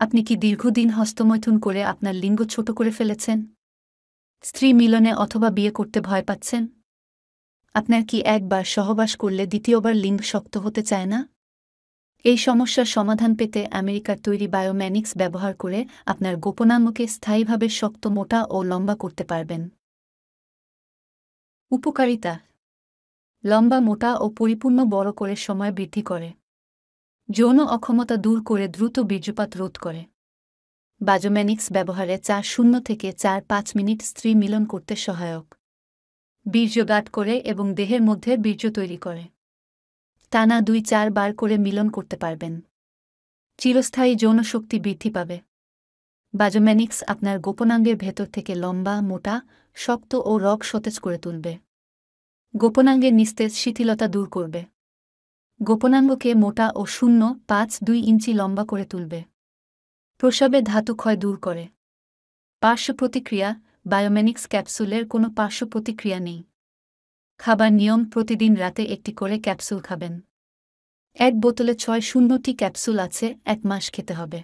আপনি কি দীর্ঘদিন হস্তমৈথুন করে আপনার লিঙ্গ ছোট করে ফেলেছেন? স্ত্রী মিলনে অথবা বিয়ে করতে ভয় পাচ্ছেন? আপনার কি একবার সহবাস করলে দ্বিতীয়বার লিঙ্গ শক্ত হতে চায় না? এই সমস্যার সমাধান পেতে আমেরিকার তৈরি বায়োম্যানিক্স ব্যবহার করে আপনার গোপনাঙ্গকে স্থায়ীভাবে শক্ত, মোটা ও লম্বা করতে পারবেন। উপকারিতা: লম্বা, মোটা ও পরিপূর্ণ বড় করে সময় বৃদ্ধি করে। যৌন অক্ষমতা দূর করে দ্রুত বীর্যপাত রোধ করে। বায়োম্যানিক্স ব্যবহারে 4-0 থেকে 4-5 মিনিট স্ত্রী মিলন করতে সহায়ক। বীর্য গাঢ় করে এবং দেহের মধ্যে বীর্য তৈরি করে। টানা 2-4 বার করে মিলন করতে পারবেন। চিরস্থায়ী যৌন শক্তি বৃদ্ধি পাবে। বায়োম্যানিক্স আপনার গোপনাঙ্গের ভেতর থেকে লম্বা, মোটা, শক্ত ও রগ সতেজ করে তুলবে। গোপনাঙ্গের নিস্তেজ শিথিলতা দূর করবে। গোপনাঙ্গকে মোটা ও 0.52 ইঞ্চি লম্বা করে তুলবে। প্রস্রাবে ধাতু ক্ষয় দূর করে। পার্শ্ব প্রতিক্রিয়া: বায়োম্যানিক্স ক্যাপসুলের কোনো পার্শ্ব প্রতিক্রিয়া নেই। খাবার নিয়ম: প্রতিদিন রাতে একটি করে ক্যাপসুল খাবেন। এক বোতলে 6-0টি ক্যাপসুল আছে, 1 মাস খেতে হবে।